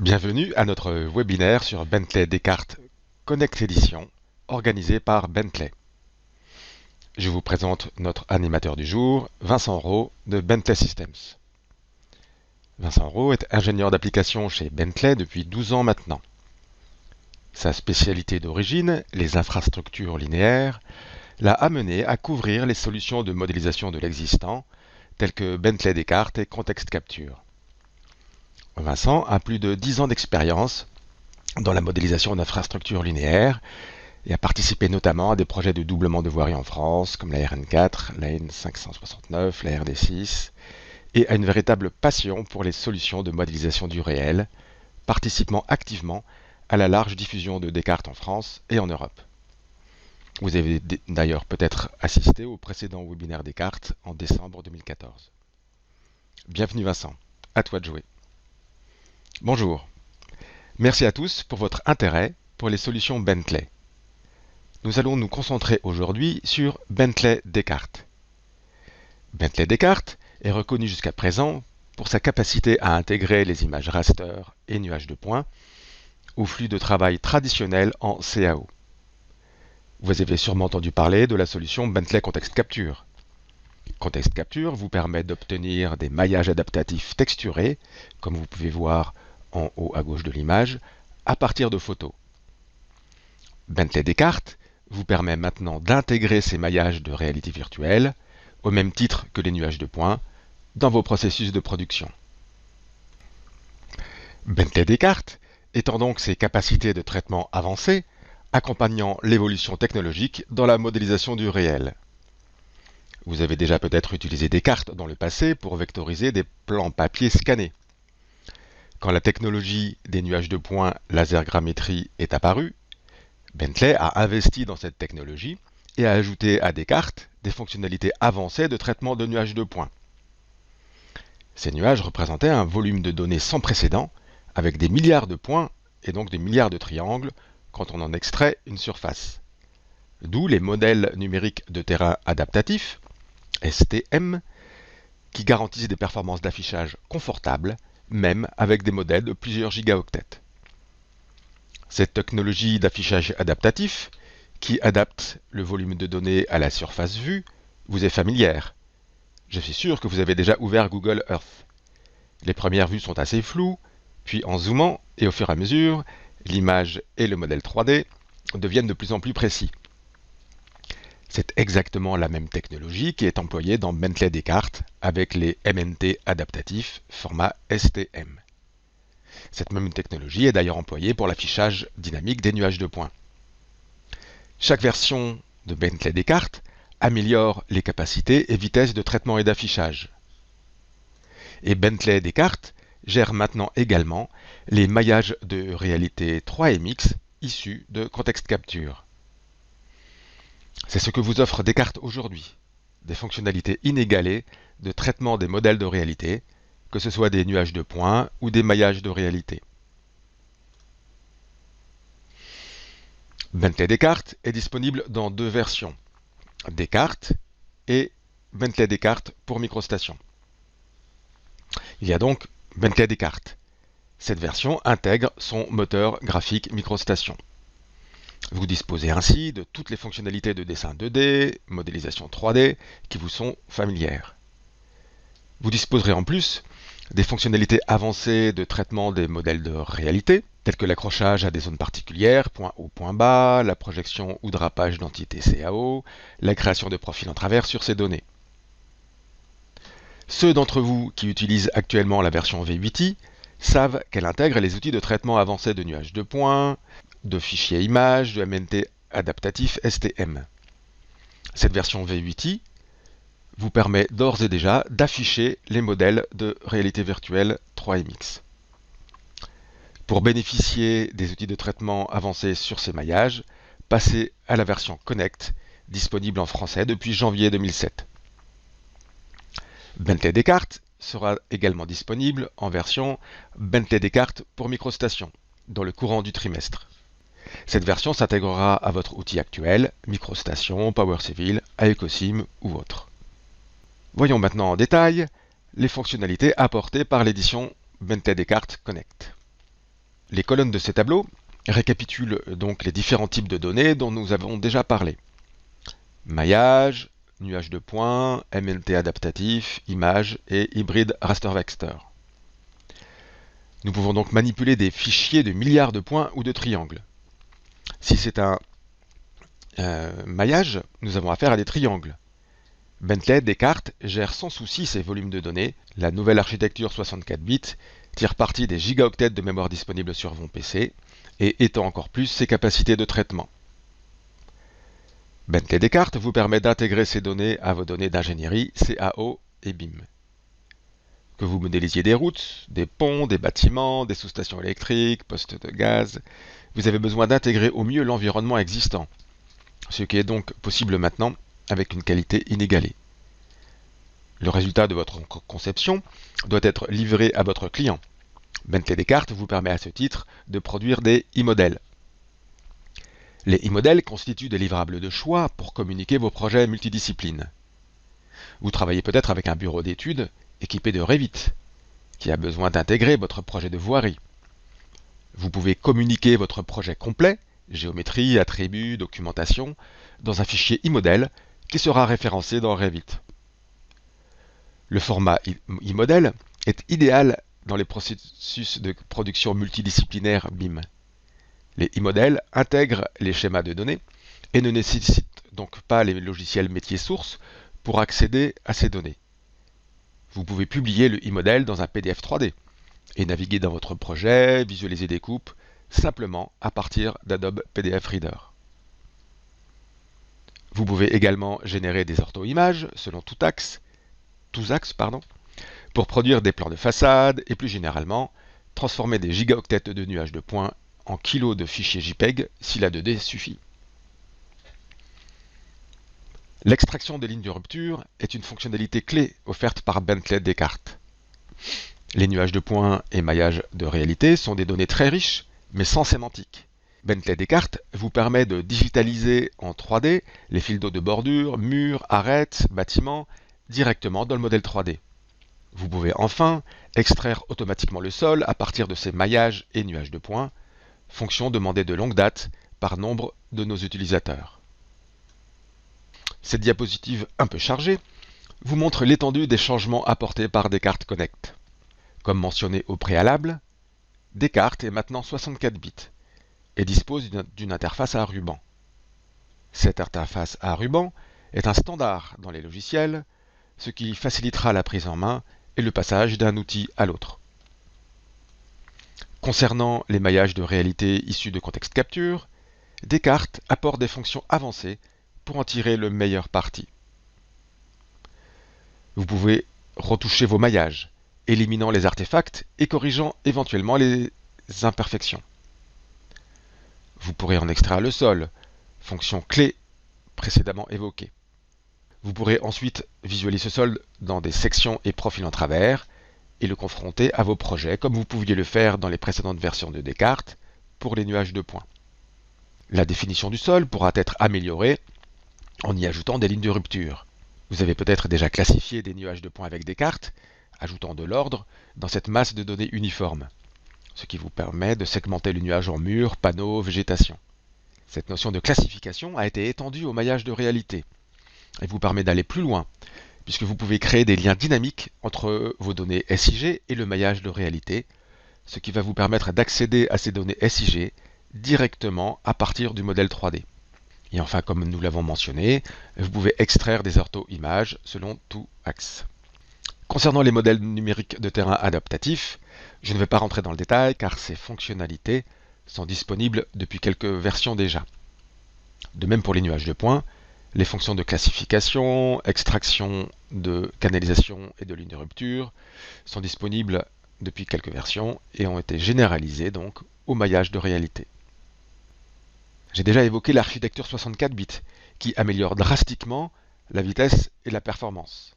Bienvenue à notre webinaire sur Bentley Descartes Connect Edition, organisé par Bentley. Je vous présente notre animateur du jour, Vincent Rowe de Bentley Systems. Vincent Rowe est ingénieur d'application chez Bentley depuis 12 ans maintenant. Sa spécialité d'origine, les infrastructures linéaires, l'a amené à couvrir les solutions de modélisation de l'existant, telles que Bentley Descartes et Context Capture. Vincent a plus de 10 ans d'expérience dans la modélisation d'infrastructures linéaires et a participé notamment à des projets de doublement de voirie en France, comme la RN4, la N569, la RD6, et a une véritable passion pour les solutions de modélisation du réel, participant activement à la large diffusion de Descartes en France et en Europe. Vous avez d'ailleurs peut-être assisté au précédent webinaire Descartes en décembre 2014. Bienvenue Vincent, à toi de jouer. Bonjour. Merci à tous pour votre intérêt pour les solutions Bentley. Nous allons nous concentrer aujourd'hui sur Bentley Descartes. Bentley Descartes est reconnu jusqu'à présent pour sa capacité à intégrer les images raster et nuages de points au flux de travail traditionnel en CAO. Vous avez sûrement entendu parler de la solution Bentley Context Capture. Context Capture vous permet d'obtenir des maillages adaptatifs texturés, comme vous pouvez voir en haut à gauche de l'image, à partir de photos. Bentley Descartes vous permet maintenant d'intégrer ces maillages de réalité virtuelle, au même titre que les nuages de points, dans vos processus de production. Bentley Descartes étend donc ses capacités de traitement avancées, accompagnant l'évolution technologique dans la modélisation du réel. Vous avez déjà peut-être utilisé Descartes dans le passé pour vectoriser des plans papier scannés. Quand la technologie des nuages de points laser grammétrie est apparue, Bentley a investi dans cette technologie et a ajouté à Descartes des fonctionnalités avancées de traitement de nuages de points. Ces nuages représentaient un volume de données sans précédent, avec des milliards de points et donc des milliards de triangles quand on en extrait une surface. D'où les modèles numériques de terrain adaptatifs, STM, qui garantissent des performances d'affichage confortables, même avec des modèles de plusieurs gigaoctets. Cette technologie d'affichage adaptatif, qui adapte le volume de données à la surface vue, vous est familière. Je suis sûr que vous avez déjà ouvert Google Earth. Les premières vues sont assez floues, puis en zoomant, et au fur et à mesure, l'image et le modèle 3D deviennent de plus en plus précis. C'est exactement la même technologie qui est employée dans Bentley Descartes avec les MNT adaptatifs format STM. Cette même technologie est d'ailleurs employée pour l'affichage dynamique des nuages de points. Chaque version de Bentley Descartes améliore les capacités et vitesses de traitement et d'affichage. Et Bentley Descartes gère maintenant également les maillages de réalité 3MX issus de Context Capture. C'est ce que vous offre Descartes aujourd'hui, des fonctionnalités inégalées de traitement des modèles de réalité, que ce soit des nuages de points ou des maillages de réalité. Bentley Descartes est disponible dans deux versions, Descartes et Bentley Descartes pour microstation. Il y a donc Bentley Descartes. Cette version intègre son moteur graphique microstation. Vous disposez ainsi de toutes les fonctionnalités de dessin 2D, modélisation 3D qui vous sont familières. Vous disposerez en plus des fonctionnalités avancées de traitement des modèles de réalité, telles que l'accrochage à des zones particulières, point haut, point bas, la projection ou drapage d'entités CAO, la création de profils en travers sur ces données. Ceux d'entre vous qui utilisent actuellement la version V8i savent qu'elle intègre les outils de traitement avancé de nuages de points, de fichiers images, de MNT adaptatif STM. Cette version V8i vous permet d'ores et déjà d'afficher les modèles de réalité virtuelle 3MX. Pour bénéficier des outils de traitement avancés sur ces maillages, passez à la version Connect, disponible en français depuis janvier 2007. Bentley Descartes sera également disponible en version Bentley Descartes pour microstation, dans le courant du trimestre. Cette version s'intégrera à votre outil actuel, microstation, Power Civil, Aecosim ou autre. Voyons maintenant en détail les fonctionnalités apportées par l'édition Bentley Descartes Connect. Les colonnes de ces tableaux récapitulent donc les différents types de données dont nous avons déjà parlé. Maillage, nuage de points, MLT adaptatif, image et hybride raster vector. Nous pouvons donc manipuler des fichiers de milliards de points ou de triangles. Si c'est un maillage, nous avons affaire à des triangles. Bentley Descartes gère sans souci ces volumes de données. La nouvelle architecture 64 bits tire parti des gigaoctets de mémoire disponibles sur vos PC et étend encore plus ses capacités de traitement. Bentley Descartes vous permet d'intégrer ces données à vos données d'ingénierie CAO et BIM. Que vous modélisiez des routes, des ponts, des bâtiments, des sous-stations électriques, postes de gaz, vous avez besoin d'intégrer au mieux l'environnement existant, ce qui est donc possible maintenant avec une qualité inégalée. Le résultat de votre conception doit être livré à votre client. Bentley Descartes vous permet à ce titre de produire des e-modèles. Les e-modèles constituent des livrables de choix pour communiquer vos projets multidisciplines. Vous travaillez peut-être avec un bureau d'études équipé de Revit, qui a besoin d'intégrer votre projet de voirie. Vous pouvez communiquer votre projet complet, géométrie, attributs, documentation, dans un fichier e-modèle qui sera référencé dans Revit. Le format e-modèle est idéal dans les processus de production multidisciplinaire BIM. Les e-modèles intègrent les schémas de données et ne nécessitent donc pas les logiciels métiers sources pour accéder à ces données. Vous pouvez publier le e-modèle dans un PDF 3D et naviguer dans votre projet, visualiser des coupes, simplement à partir d'Adobe PDF Reader. Vous pouvez également générer des ortho-images selon tous axes, pour produire des plans de façade et plus généralement, transformer des gigaoctets de nuages de points en kilos de fichiers JPEG si la 2D suffit. L'extraction des lignes de rupture est une fonctionnalité clé offerte par Bentley Descartes. Les nuages de points et maillages de réalité sont des données très riches, mais sans sémantique. Bentley Descartes vous permet de digitaliser en 3D les fils d'eau de bordure, murs, arêtes, bâtiments, directement dans le modèle 3D. Vous pouvez enfin extraire automatiquement le sol à partir de ces maillages et nuages de points, fonction demandée de longue date par nombre de nos utilisateurs. Cette diapositive un peu chargée vous montre l'étendue des changements apportés par Descartes Connect. Comme mentionné au préalable, Descartes est maintenant 64 bits et dispose d'une interface à ruban. Cette interface à ruban est un standard dans les logiciels, ce qui facilitera la prise en main et le passage d'un outil à l'autre. Concernant les maillages de réalité issus de Context Capture, Descartes apporte des fonctions avancées pour en tirer le meilleur parti. Vous pouvez retoucher vos maillages, éliminant les artefacts et corrigeant éventuellement les imperfections. Vous pourrez en extraire le sol, fonction clé précédemment évoquée. Vous pourrez ensuite visualiser ce sol dans des sections et profils en travers et le confronter à vos projets comme vous pouviez le faire dans les précédentes versions de Descartes pour les nuages de points. La définition du sol pourra être améliorée en y ajoutant des lignes de rupture. Vous avez peut-être déjà classifié des nuages de points avec Descartes, ajoutant de l'ordre dans cette masse de données uniforme, ce qui vous permet de segmenter le nuage en murs, panneaux, végétation. Cette notion de classification a été étendue au maillage de réalité et vous permet d'aller plus loin, puisque vous pouvez créer des liens dynamiques entre vos données SIG et le maillage de réalité, ce qui va vous permettre d'accéder à ces données SIG directement à partir du modèle 3D. Et enfin, comme nous l'avons mentionné, vous pouvez extraire des ortho-images selon tout axe. Concernant les modèles numériques de terrain adaptatifs, je ne vais pas rentrer dans le détail car ces fonctionnalités sont disponibles depuis quelques versions déjà. De même pour les nuages de points, les fonctions de classification, extraction de canalisation et de lignes de rupture sont disponibles depuis quelques versions et ont été généralisées donc au maillage de réalité. J'ai déjà évoqué l'architecture 64 bits qui améliore drastiquement la vitesse et la performance.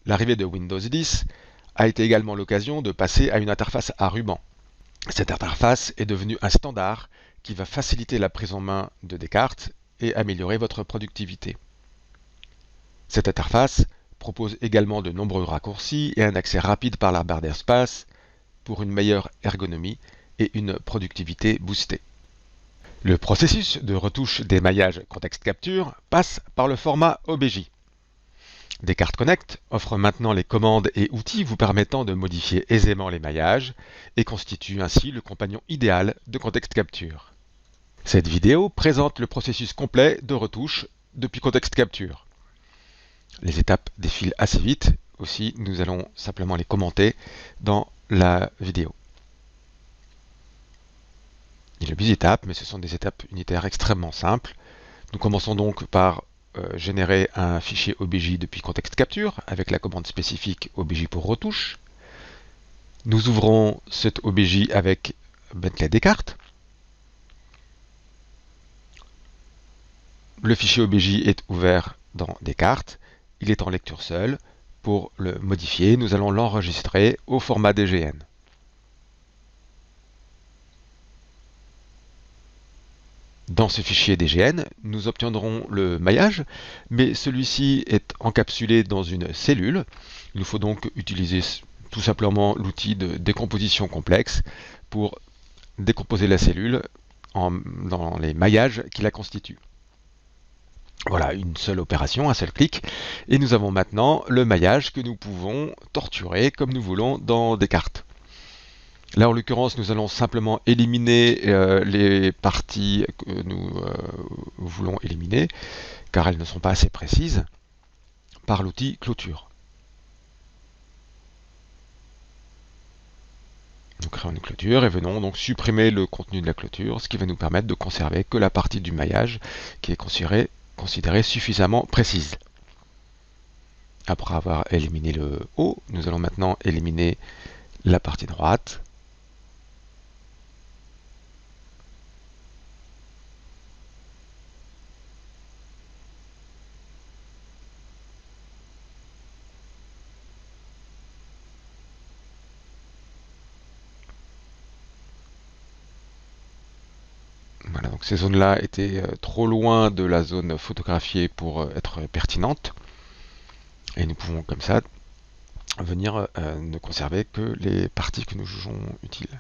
L'arrivée de Windows 10 a été également l'occasion de passer à une interface à ruban. Cette interface est devenue un standard qui va faciliter la prise en main de Descartes et améliorer votre productivité. Cette interface propose également de nombreux raccourcis et un accès rapide par la barre d'espace pour une meilleure ergonomie et une productivité boostée. Le processus de retouche d'émaillage Context Capture passe par le format OBJ. Descartes Connect offre maintenant les commandes et outils vous permettant de modifier aisément l'émaillage et constitue ainsi le compagnon idéal de Context Capture. Cette vidéo présente le processus complet de retouche depuis Context Capture. Les étapes défilent assez vite, aussi nous allons simplement les commenter dans la vidéo. Il y a 8 étapes, mais ce sont des étapes unitaires extrêmement simples. Nous commençons donc par générer un fichier OBJ depuis Context Capture avec la commande spécifique OBJ pour retouche. Nous ouvrons cet OBJ avec Bentley Descartes. Le fichier OBJ est ouvert dans Descartes. Il est en lecture seule. Pour le modifier, nous allons l'enregistrer au format DGN. Dans ce fichier DGN, nous obtiendrons le maillage, mais celui-ci est encapsulé dans une cellule. Il nous faut donc utiliser tout simplement l'outil de décomposition complexe pour décomposer la cellule dans les maillages qui la constituent. Voilà, une seule opération, un seul clic, et nous avons maintenant le maillage que nous pouvons torturer comme nous voulons dans Descartes. Là, en l'occurrence, nous allons simplement éliminer les parties que nous voulons éliminer, car elles ne sont pas assez précises, par l'outil clôture. Nous créons une clôture et venons donc supprimer le contenu de la clôture, ce qui va nous permettre de conserver que la partie du maillage qui est considérée suffisamment précise. Après avoir éliminé le haut, nous allons maintenant éliminer la partie droite. Voilà, donc ces zones-là étaient trop loin de la zone photographiée pour être pertinentes. Et nous pouvons comme ça venir ne conserver que les parties que nous jugeons utiles.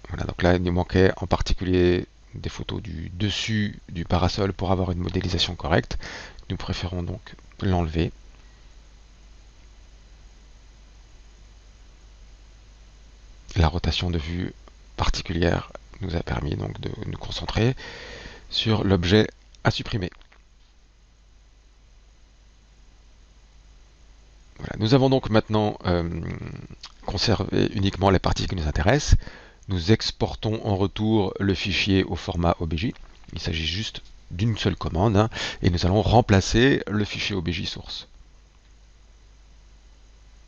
Voilà, donc là il nous manquait en particulier des photos du dessus du parasol pour avoir une modélisation correcte. Nous préférons donc l'enlever. La rotation de vue particulière nous a permis donc de nous concentrer sur l'objet à supprimer. Voilà. Nous avons donc maintenant conservé uniquement les parties qui nous intéressent. Nous exportons en retour le fichier au format OBJ. Il s'agit juste d'une seule commande, et nous allons remplacer le fichier OBJ source.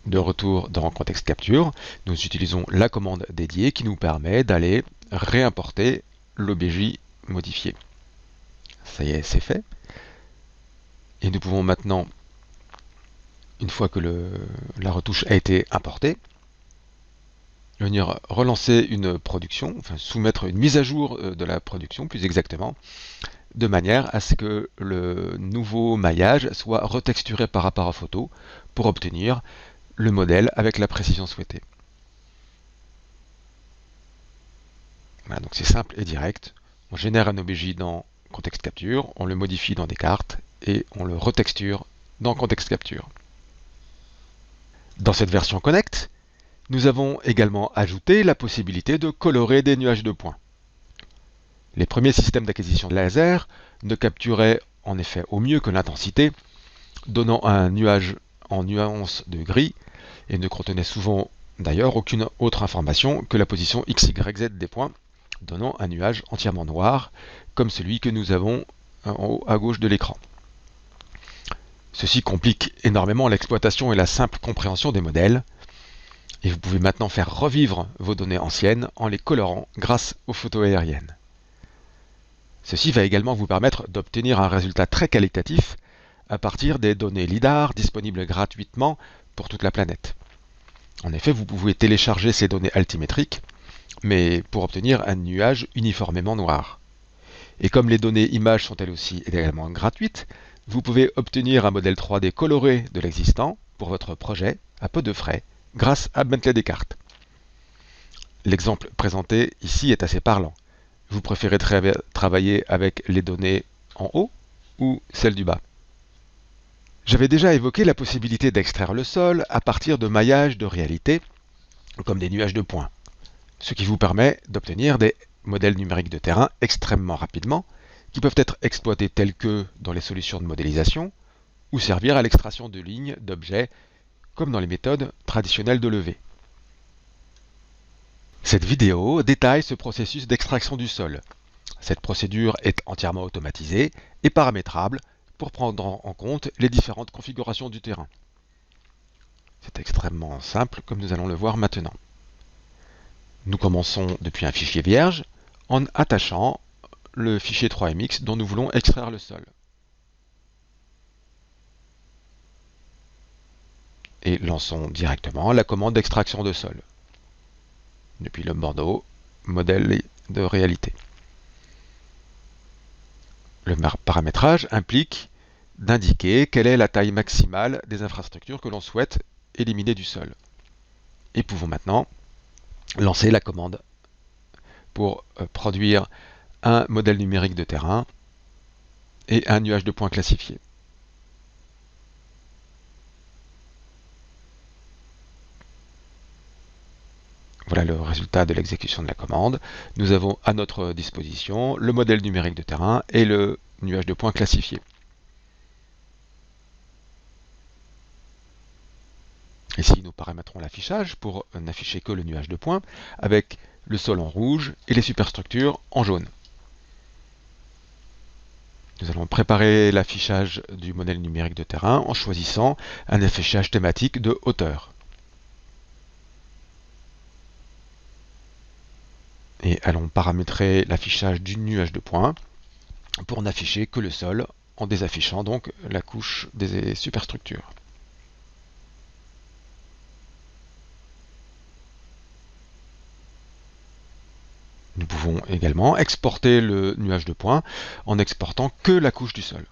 De retour dans Context Capture, nous utilisons la commande dédiée qui nous permet d'aller réimporter l'OBJ modifié. Ça y est, c'est fait. Et nous pouvons maintenant, une fois que la retouche a été importée, venir relancer une production, enfin soumettre une mise à jour de la production plus exactement, de manière à ce que le nouveau maillage soit retexturé par rapport à photo pour obtenir le modèle avec la précision souhaitée. Voilà, donc c'est simple et direct. On génère un OBJ dans Context Capture, on le modifie dans Descartes et on le retexture dans Context Capture. Dans cette version Connect, nous avons également ajouté la possibilité de colorer des nuages de points. Les premiers systèmes d'acquisition de laser ne capturaient en effet au mieux que l'intensité, donnant un nuage en nuances de gris et ne contenaient souvent d'ailleurs aucune autre information que la position X, Y, Z des points, donnant un nuage entièrement noir, comme celui que nous avons en haut à gauche de l'écran. Ceci complique énormément l'exploitation et la simple compréhension des modèles, et vous pouvez maintenant faire revivre vos données anciennes en les colorant grâce aux photos aériennes. Ceci va également vous permettre d'obtenir un résultat très qualitatif à partir des données LIDAR disponibles gratuitement pour toute la planète. En effet, vous pouvez télécharger ces données altimétriques, mais pour obtenir un nuage uniformément noir. Et comme les données images sont elles aussi également gratuites, vous pouvez obtenir un modèle 3D coloré de l'existant pour votre projet à peu de frais grâce à Bentley Descartes. L'exemple présenté ici est assez parlant. Vous préférez travailler avec les données en haut ou celles du bas? J'avais déjà évoqué la possibilité d'extraire le sol à partir de maillages de réalité, comme des nuages de points, ce qui vous permet d'obtenir des modèles numériques de terrain extrêmement rapidement, qui peuvent être exploités tels que dans les solutions de modélisation, ou servir à l'extraction de lignes, d'objets, comme dans les méthodes traditionnelles de levée. Cette vidéo détaille ce processus d'extraction du sol. Cette procédure est entièrement automatisée et paramétrable pour prendre en compte les différentes configurations du terrain. C'est extrêmement simple, comme nous allons le voir maintenant. Nous commençons depuis un fichier vierge en attachant le fichier 3MX dont nous voulons extraire le sol. Et lançons directement la commande d'extraction de sol. Depuis le bandeau modèle de réalité. Le paramétrage implique d'indiquer quelle est la taille maximale des infrastructures que l'on souhaite éliminer du sol. Et pouvons maintenant lancer la commande pour produire un modèle numérique de terrain et un nuage de points classifié. Voilà le résultat de l'exécution de la commande. Nous avons à notre disposition le modèle numérique de terrain et le nuage de points classifié. Ici, nous paramétrons l'affichage pour n'afficher que le nuage de points, avec le sol en rouge et les superstructures en jaune. Nous allons préparer l'affichage du modèle numérique de terrain en choisissant un affichage thématique de hauteur. Et allons paramétrer l'affichage du nuage de points pour n'afficher que le sol en désaffichant donc la couche des superstructures. Nous pouvons également exporter le nuage de points en exportant que la couche du sol.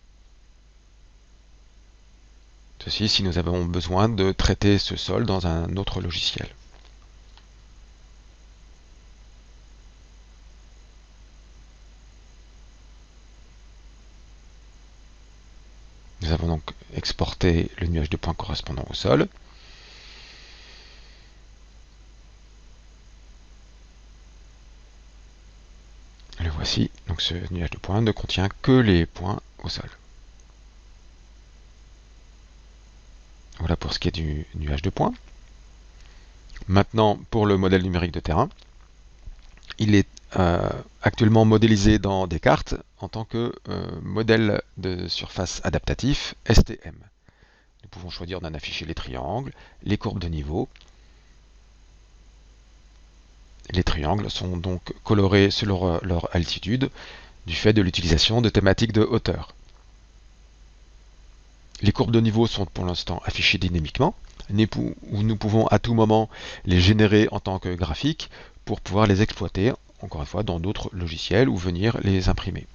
Ceci si nous avons besoin de traiter ce sol dans un autre logiciel. Nous avons donc exporté le nuage de points correspondant au sol. Le voici, donc ce nuage de points ne contient que les points au sol. Voilà pour ce qui est du nuage de points. Maintenant, pour le modèle numérique de terrain, il est actuellement modélisé dans Descartes en tant que modèle de surface adaptatif STM. Nous pouvons choisir d'en afficher les triangles, les courbes de niveau. Les triangles sont donc colorés selon leur altitude du fait de l'utilisation de thématiques de hauteur. Les courbes de niveau sont pour l'instant affichées dynamiquement. Nous pouvons à tout moment les générer en tant que graphiques pour pouvoir les exploiter, encore une fois, dans d'autres logiciels ou venir les imprimer.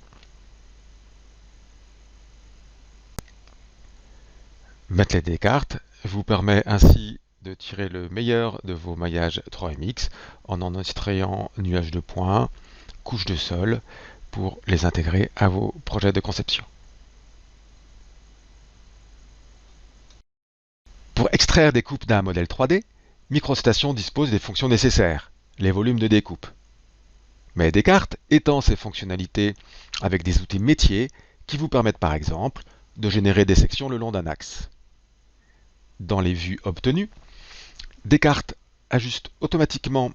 Bentley Descartes vous permet ainsi de tirer le meilleur de vos maillages 3MX en extrayant nuages de points, couches de sol, pour les intégrer à vos projets de conception. Pour extraire des coupes d'un modèle 3D, MicroStation dispose des fonctions nécessaires, les volumes de découpe. Mais Descartes étend ces fonctionnalités avec des outils métiers qui vous permettent par exemple de générer des sections le long d'un axe. Dans les vues obtenues, Descartes ajuste automatiquement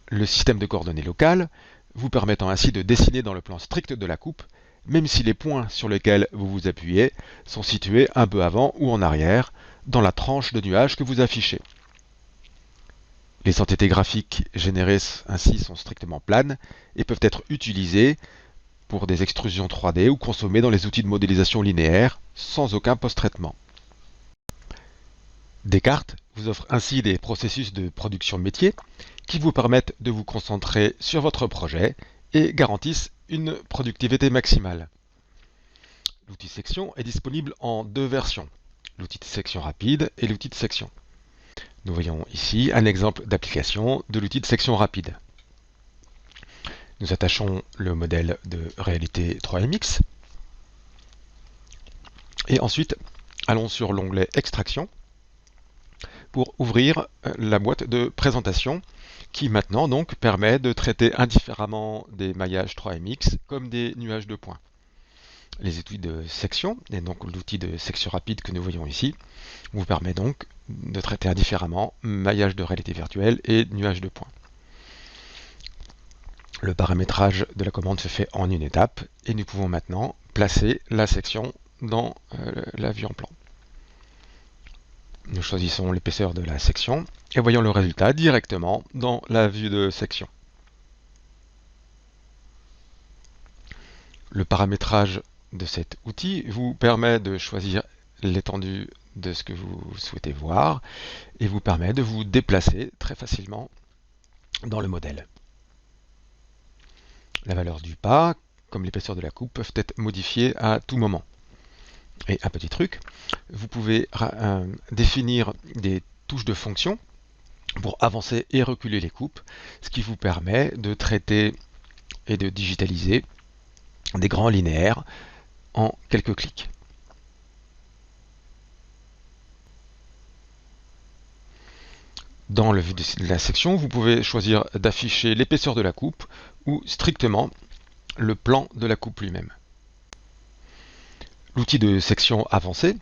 le système de coordonnées locales, vous permettant ainsi de dessiner dans le plan strict de la coupe, même si les points sur lesquels vous vous appuyez sont situés un peu avant ou en arrière, dans la tranche de nuage que vous affichez. Les entités graphiques générées ainsi sont strictement planes et peuvent être utilisées pour des extrusions 3D ou consommées dans les outils de modélisation linéaire sans aucun post-traitement. Descartes vous offre ainsi des processus de production métier qui vous permettent de vous concentrer sur votre projet et garantissent une productivité maximale. L'outil section est disponible en deux versions, l'outil de section rapide et l'outil de section. Nous voyons ici un exemple d'application de l'outil de section rapide. Nous attachons le modèle de réalité 3MX et ensuite allons sur l'onglet Extraction pour ouvrir la boîte de présentation qui maintenant donc permet de traiter indifféremment des maillages 3MX comme des nuages de points. Les outils de section, et donc l'outil de section rapide que nous voyons ici, vous permet donc de traiter indifféremment maillage de réalité virtuelle et nuages de points. Le paramétrage de la commande se fait en une étape et nous pouvons maintenant placer la section dans la vue en plan. Nous choisissons l'épaisseur de la section et voyons le résultat directement dans la vue de section. Le paramétrage de cet outil vous permet de choisir l'étendue de ce que vous souhaitez voir et vous permet de vous déplacer très facilement dans le modèle. La valeur du pas, comme l'épaisseur de la coupe, peuvent être modifiées à tout moment. Et un petit truc, vous pouvez définir des touches de fonction pour avancer et reculer les coupes, ce qui vous permet de traiter et de digitaliser des grands linéaires en quelques clics. Dans le vue de la section, vous pouvez choisir d'afficher l'épaisseur de la coupe ou strictement le plan de la coupe lui-même. L'outil de section avancé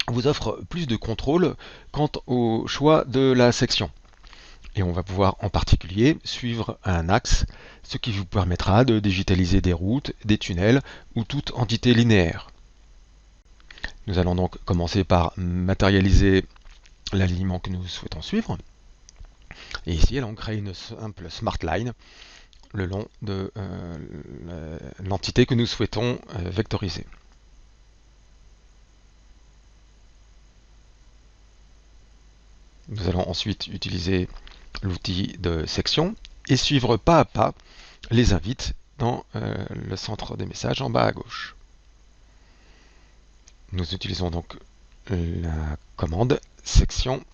vous offre plus de contrôle quant au choix de la section. Et on va pouvoir en particulier suivre un axe, ce qui vous permettra de digitaliser des routes, des tunnels ou toute entité linéaire. Nous allons donc commencer par matérialiser l'alignement que nous souhaitons suivre. Et ici, allons créer une simple smart line le long de l'entité que nous souhaitons vectoriser. Nous allons ensuite utiliser l'outil de section et suivre pas à pas les invites dans le centre des messages en bas à gauche. Nous utilisons donc la commande section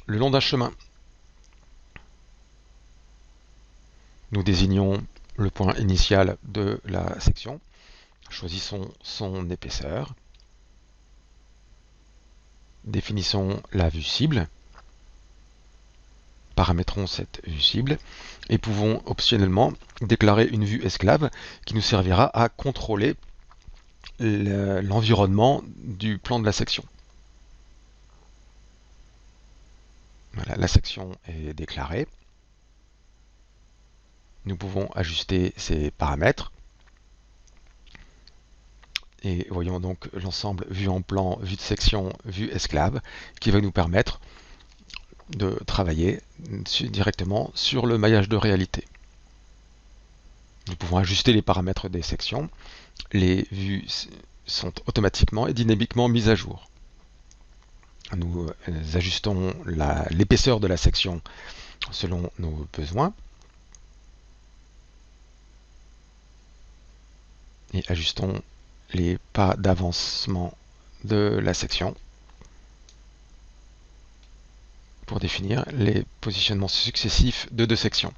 le long d'un chemin. Nous désignons le point initial de la section, choisissons son épaisseur, définissons la vue cible, paramétrons cette vue cible et pouvons optionnellement déclarer une vue esclave qui nous servira à contrôler l'environnement du plan de la section. Voilà, la section est déclarée. Nous pouvons ajuster ces paramètres. Et voyons donc l'ensemble vue en plan, vue de section, vue esclave qui va nous permettre de travailler directement sur le maillage de réalité. Nous pouvons ajuster les paramètres des sections. Les vues sont automatiquement et dynamiquement mises à jour. Nous ajustons l'épaisseur de la section selon nos besoins. Et ajustons les pas d'avancement de la section pour définir les positionnements successifs de deux sections.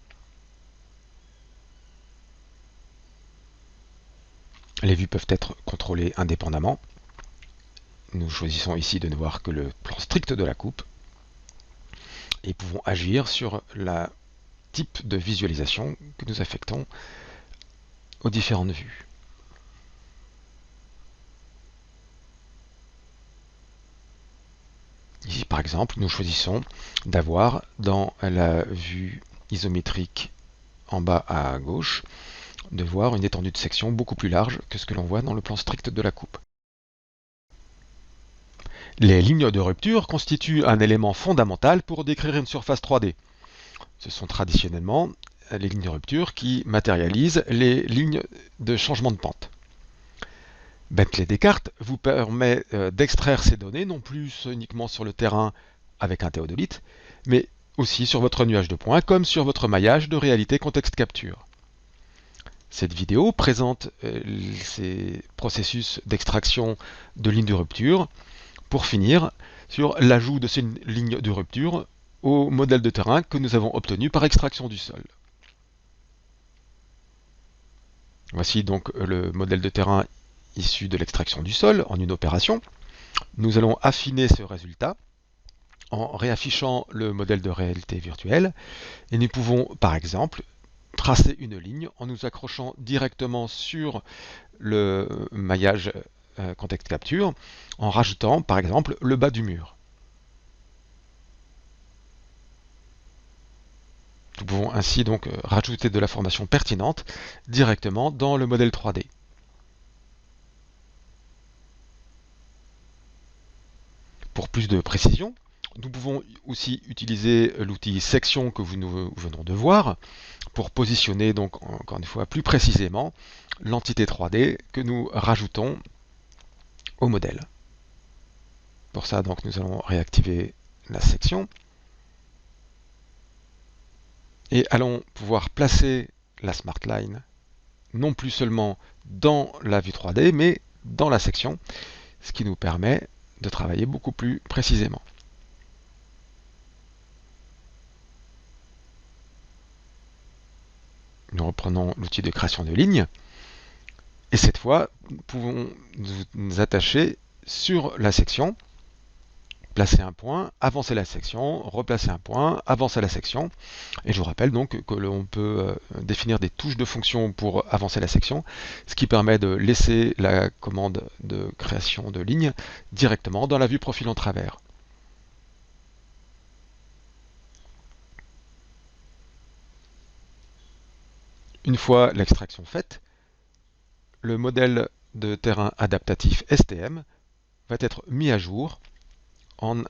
Les vues peuvent être contrôlées indépendamment. Nous choisissons ici de ne voir que le plan strict de la coupe et pouvons agir sur le type de visualisation que nous affectons aux différentes vues. Ici, par exemple, nous choisissons d'avoir dans la vue isométrique en bas à gauche, de voir une étendue de section beaucoup plus large que ce que l'on voit dans le plan strict de la coupe. Les lignes de rupture constituent un élément fondamental pour décrire une surface 3D. Ce sont traditionnellement les lignes de rupture qui matérialisent les lignes de changement de pente. Bentley Descartes vous permet d'extraire ces données non plus uniquement sur le terrain avec un théodolite, mais aussi sur votre nuage de points comme sur votre maillage de réalité contexte capture. Cette vidéo présente ces processus d'extraction de lignes de rupture pour finir sur l'ajout de ces lignes de rupture au modèle de terrain que nous avons obtenu par extraction du sol. Voici donc le modèle de terrain issu de l'extraction du sol en une opération. Nous allons affiner ce résultat en réaffichant le modèle de réalité virtuelle et nous pouvons par exemple tracer une ligne en nous accrochant directement sur le maillage Context Capture en rajoutant par exemple le bas du mur. Nous pouvons ainsi donc rajouter de l'information pertinente directement dans le modèle 3D. Pour plus de précision, nous pouvons aussi utiliser l'outil section que nous venons de voir pour positionner donc encore une fois plus précisément l'entité 3D que nous rajoutons au modèle. Pour ça donc nous allons réactiver la section et allons pouvoir placer la Smart Line non plus seulement dans la vue 3D mais dans la section, ce qui nous permet de travailler beaucoup plus précisément. Nous reprenons l'outil de création de lignes et cette fois nous pouvons nous attacher sur la section, placer un point, avancer la section, replacer un point, avancer la section. Et je vous rappelle donc que l'on peut définir des touches de fonction pour avancer la section, ce qui permet de laisser la commande de création de ligne directement dans la vue profil en travers. Une fois l'extraction faite, le modèle de terrain adaptatif STM va être mis à jour en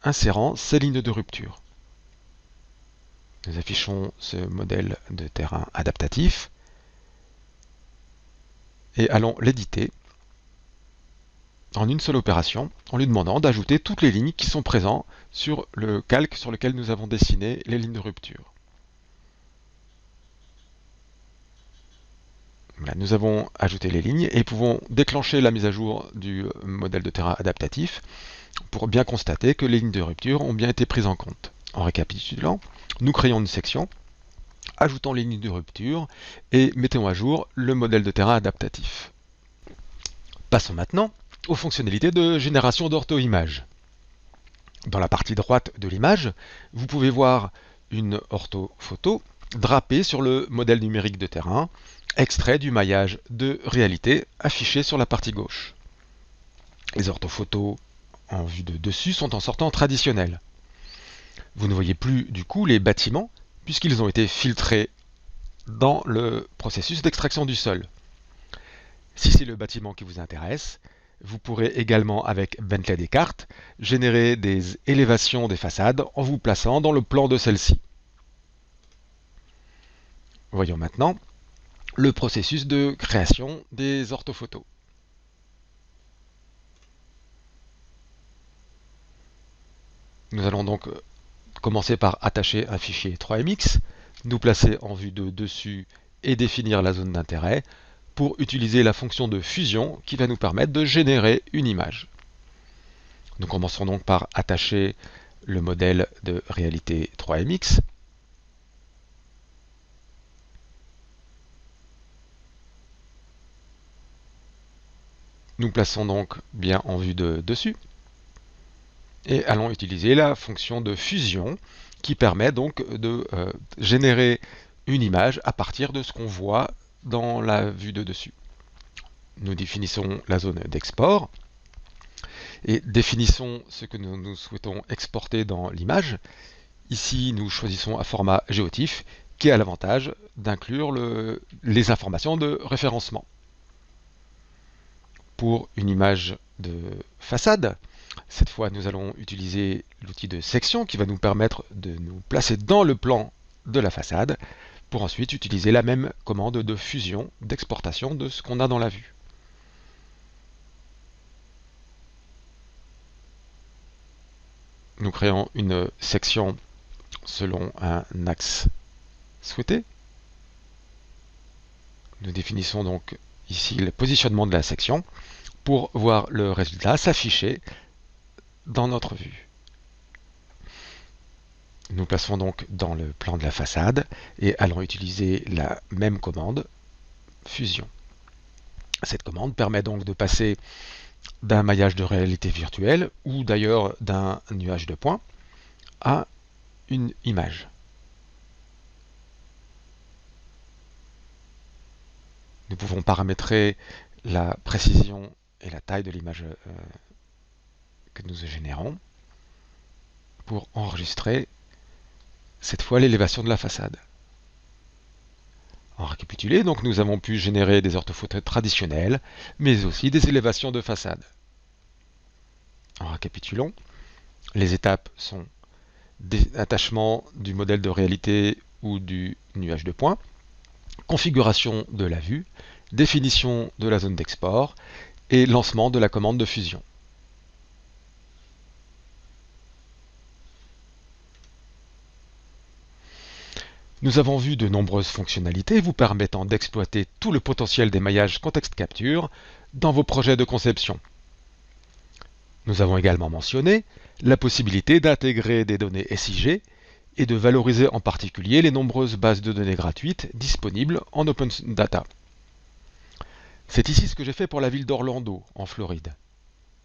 insérant ces lignes de rupture. Nous affichons ce modèle de terrain adaptatif et allons l'éditer en une seule opération en lui demandant d'ajouter toutes les lignes qui sont présentes sur le calque sur lequel nous avons dessiné les lignes de rupture. Voilà, nous avons ajouté les lignes et pouvons déclencher la mise à jour du modèle de terrain adaptatif pour bien constater que les lignes de rupture ont bien été prises en compte. En récapitulant, nous créons une section, ajoutons les lignes de rupture et mettons à jour le modèle de terrain adaptatif. Passons maintenant aux fonctionnalités de génération d'ortho-images. Dans la partie droite de l'image, vous pouvez voir une orthophoto drapée sur le modèle numérique de terrain, extrait du maillage de réalité affiché sur la partie gauche. Les orthophotos en vue de dessus sont en sortant traditionnel. Vous ne voyez plus du coup les bâtiments puisqu'ils ont été filtrés dans le processus d'extraction du sol. Si c'est le bâtiment qui vous intéresse, vous pourrez également avec Bentley Descartes générer des élévations des façades en vous plaçant dans le plan de celle-ci. Voyons maintenant le processus de création des orthophotos. Nous allons donc commencer par attacher un fichier 3MX, nous placer en vue de dessus et définir la zone d'intérêt pour utiliser la fonction de fusion qui va nous permettre de générer une image. Nous commençons donc par attacher le modèle de réalité 3MX. Nous plaçons donc bien en vue de dessus et allons utiliser la fonction de fusion qui permet donc de générer une image à partir de ce qu'on voit dans la vue de dessus. Nous définissons la zone d'export et définissons ce que nous souhaitons exporter dans l'image. Ici, nous choisissons un format géotif qui a l'avantage d'inclure les informations de référencement. Pour une image de façade, cette fois nous allons utiliser l'outil de section qui va nous permettre de nous placer dans le plan de la façade pour ensuite utiliser la même commande de fusion, d'exportation de ce qu'on a dans la vue. Nous créons une section selon un axe souhaité. Nous définissons donc ici le positionnement de la section pour voir le résultat s'afficher dans notre vue. Nous passons donc dans le plan de la façade et allons utiliser la même commande, fusion. Cette commande permet donc de passer d'un maillage de réalité virtuelle ou d'ailleurs d'un nuage de points à une image. Nous pouvons paramétrer la précision et la taille de l'image que nous générons pour enregistrer cette fois l'élévation de la façade. En récapitulé, donc nous avons pu générer des orthophotos traditionnels, mais aussi des élévations de façade. En récapitulons, les étapes sont attachement du modèle de réalité ou du nuage de points, configuration de la vue, définition de la zone d'export et lancement de la commande de fusion. Nous avons vu de nombreuses fonctionnalités vous permettant d'exploiter tout le potentiel des maillages Context Capture dans vos projets de conception. Nous avons également mentionné la possibilité d'intégrer des données SIG et de valoriser en particulier les nombreuses bases de données gratuites disponibles en Open Data. C'est ici ce que j'ai fait pour la ville d'Orlando, en Floride.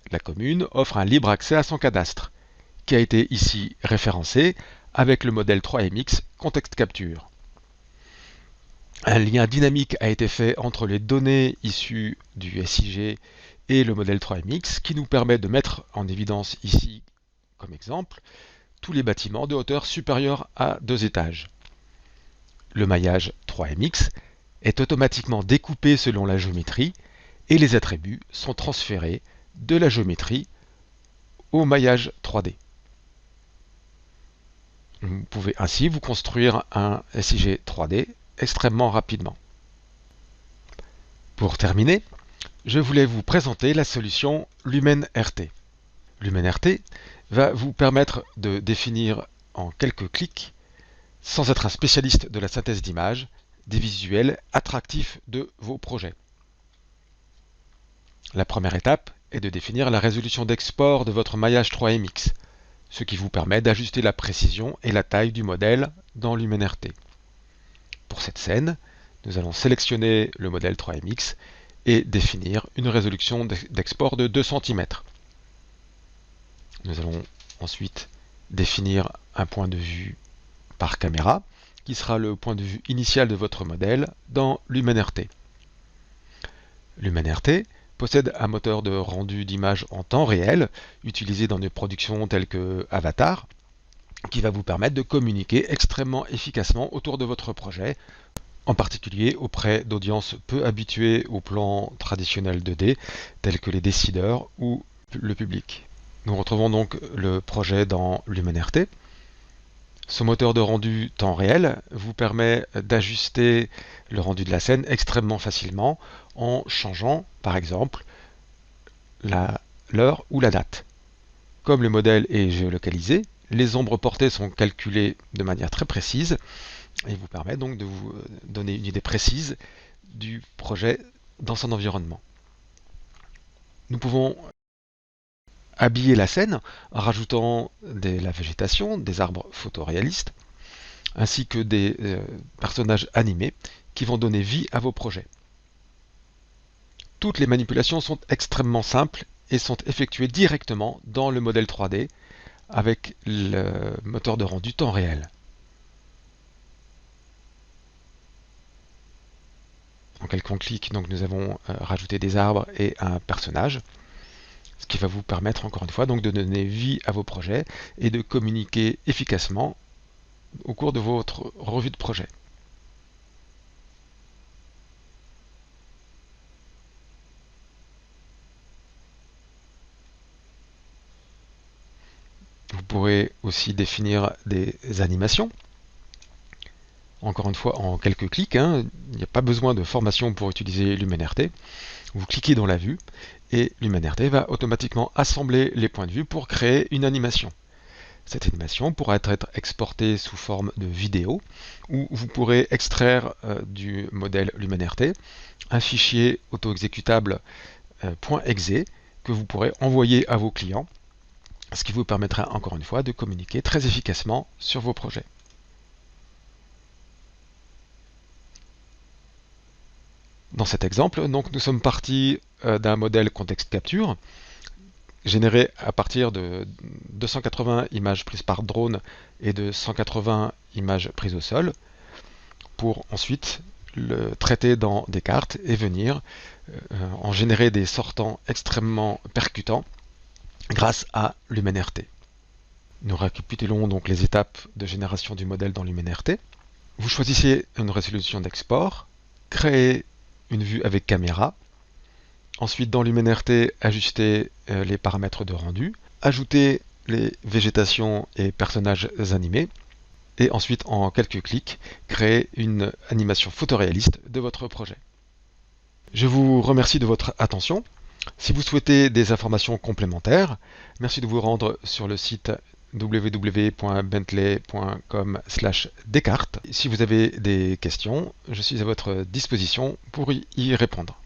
La commune offre un libre accès à son cadastre, qui a été ici référencé avec le modèle 3MX Context Capture. Un lien dynamique a été fait entre les données issues du SIG et le modèle 3MX qui nous permet de mettre en évidence ici, comme exemple, tous les bâtiments de hauteur supérieure à 2 étages. Le maillage 3MX est automatiquement découpé selon la géométrie et les attributs sont transférés de la géométrie au maillage 3D. Vous pouvez ainsi vous construire un SIG 3D extrêmement rapidement. Pour terminer, je voulais vous présenter la solution LumenRT. LumenRT va vous permettre de définir en quelques clics, sans être un spécialiste de la synthèse d'images, des visuels attractifs de vos projets. La première étape est de définir la résolution d'export de votre maillage 3MX, ce qui vous permet d'ajuster la précision et la taille du modèle dans LumenRT. Pour cette scène, nous allons sélectionner le modèle 3MX et définir une résolution d'export de 2 cm. Nous allons ensuite définir un point de vue par caméra, qui sera le point de vue initial de votre modèle dans LumenRT. LumenRT possède un moteur de rendu d'image en temps réel, utilisé dans des productions telles que Avatar, qui va vous permettre de communiquer extrêmement efficacement autour de votre projet, en particulier auprès d'audiences peu habituées au plan traditionnel 2D, tels que les décideurs ou le public. Nous retrouvons donc le projet dans LumenRT. Ce moteur de rendu temps réel vous permet d'ajuster le rendu de la scène extrêmement facilement en changeant, par exemple, l'heure ou la date. Comme le modèle est géolocalisé, les ombres portées sont calculées de manière très précise et vous permet donc de vous donner une idée précise du projet dans son environnement. Nous pouvons habiller la scène en rajoutant de la végétation, des arbres photoréalistes, ainsi que des personnages animés qui vont donner vie à vos projets. Toutes les manipulations sont extrêmement simples et sont effectuées directement dans le modèle 3D avec le moteur de rendu temps réel. En quelques clics, donc, nous avons rajouté des arbres et un personnage, ce qui va vous permettre encore une fois donc, de donner vie à vos projets et de communiquer efficacement au cours de votre revue de projet. Vous pourrez aussi définir des animations. Encore une fois, en quelques clics, il n'y a pas besoin de formation pour utiliser LumenRT. Vous cliquez dans la vue et LumenRT va automatiquement assembler les points de vue pour créer une animation. Cette animation pourra être exportée sous forme de vidéo, où vous pourrez extraire du modèle LumenRT un fichier auto-exécutable .exe que vous pourrez envoyer à vos clients, ce qui vous permettra encore une fois de communiquer très efficacement sur vos projets. Dans cet exemple, donc, nous sommes partis d'un modèle contexte capture généré à partir de 280 images prises par drone et de 180 images prises au sol, pour ensuite le traiter dans des cartes et venir en générer des sortants extrêmement percutants grâce à LumenRT. Nous récapitulons donc les étapes de génération du modèle dans LumenRT. Vous choisissez une résolution d'export, créez une vue avec caméra. Ensuite, dans LumenRT, ajustez les paramètres de rendu, ajoutez les végétations et personnages animés, et ensuite, en quelques clics, créez une animation photoréaliste de votre projet. Je vous remercie de votre attention. Si vous souhaitez des informations complémentaires, merci de vous rendre sur le site www.bentley.com/descartes. Si vous avez des questions, je suis à votre disposition pour y répondre.